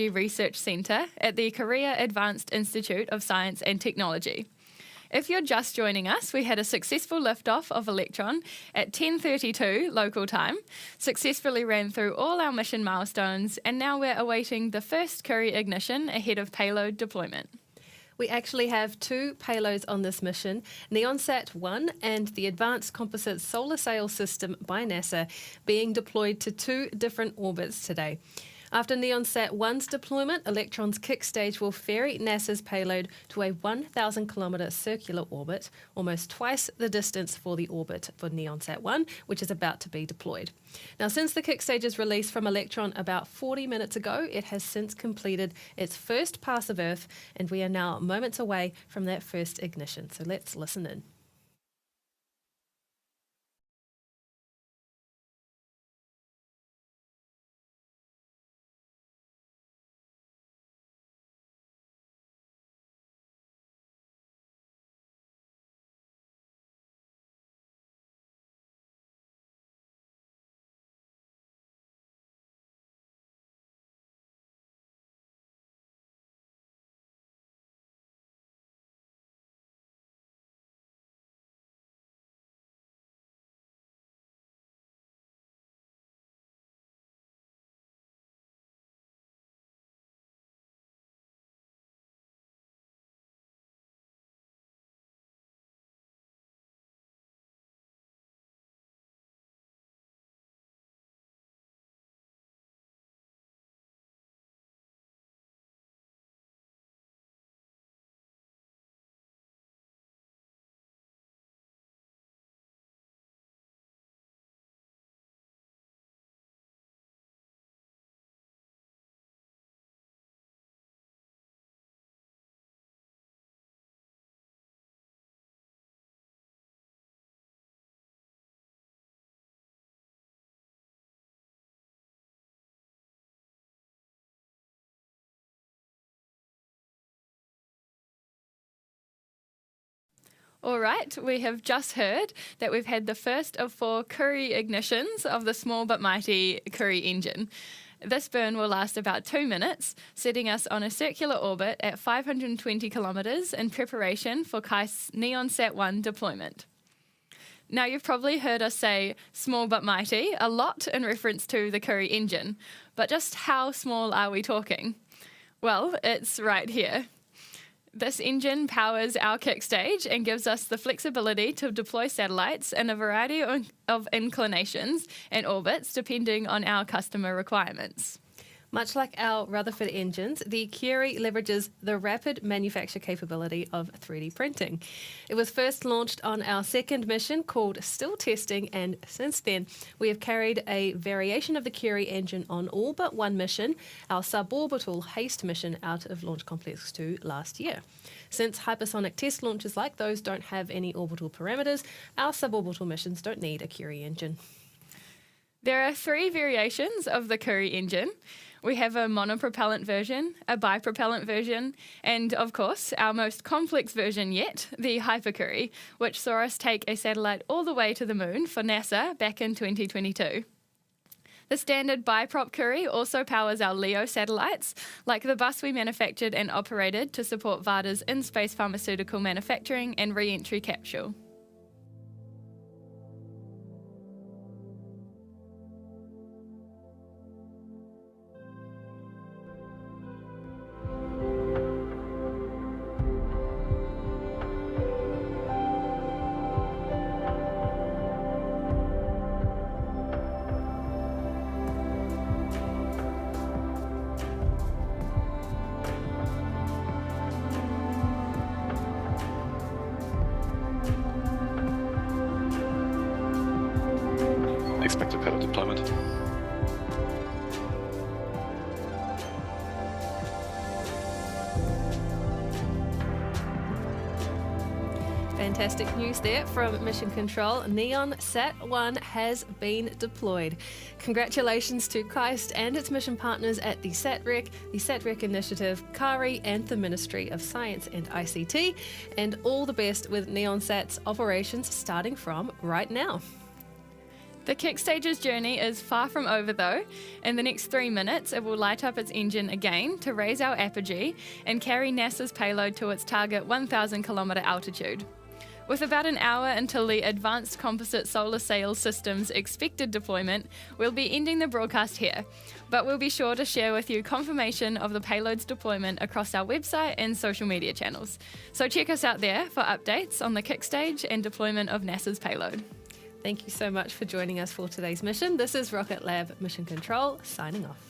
Technology Research Centre at the Korea Advanced Institute of Science and Technology. If you're just joining us, we had a successful liftoff of Electron at 10:32 local time, successfully ran through all our mission milestones, and now we're awaiting the first Curie ignition ahead of payload deployment. We actually have 2 payloads on this mission, NeonSat-1 and the Advanced Composite Solar Sail System by NASA, being deployed to 2 different orbits today. After NeonSat-1's deployment, Electron's kick stage will ferry NASA's payload to a 1,000-kilometre circular orbit, almost twice the distance for the orbit for NeonSat-1, which is about to be deployed. Now, since the kick stage's release from Electron about 40 minutes ago, it has since completed its first pass of Earth, and we are now moments away from that first ignition. So let's listen in. All right, we have just heard that we've had the first of 4 Curie ignitions of the small but mighty Curie engine. This burn will last about 2 minutes, setting us on a circular orbit at 520 kilometres in preparation for KAIST's NeonSat-1 deployment. Now, you've probably heard us say small but mighty a lot in reference to the Curie engine, but just how small are we talking? Well, it's right here. This engine powers our kick stage and gives us the flexibility to deploy satellites in a variety of inclinations and orbits depending on our customer requirements. Much like our Rutherford engines, the Curie leverages the rapid manufacture capability of 3D printing. It was first launched on our second mission called Still Testing, and since then we have carried a variation of the Curie engine on all but one mission, our suborbital HASTE mission out of Launch Complex 2 last year. Since hypersonic test launches like those don't have any orbital parameters, our suborbital missions don't need a Curie engine. There are 3 variations of the Curie engine. We have a monopropellant version, a bipropellant version, and of course, our most complex version yet, the Hyper-Curie, which saw us take a satellite all the way to the moon for NASA back in 2022. The standard biprop Curie also powers our LEO satellites, like the bus we manufactured and operated to support VADA's in-space pharmaceutical manufacturing and re-entry capsule. Expected payload deployment. Fantastic news there from Mission Control. NeonSat-1 has been deployed. Congratulations to KAIST and its mission partners at the SatRec Initiative, CARI, and the Ministry of Science and ICT, and all the best with NeonSat's operations starting from right now. The kick stage's journey is far from over though. In the next 3 minutes, it will light up its engine again to raise our apogee and carry NASA's payload to its target 1,000 kilometre altitude. With about an hour until the Advanced Composite Solar Sail System's expected deployment, we'll be ending the broadcast here, but we'll be sure to share with you confirmation of the payload's deployment across our website and social media channels. So check us out there for updates on the kick stage and deployment of NASA's payload. Thank you so much for joining us for today's mission. This is RocketLab Mission Control signing off.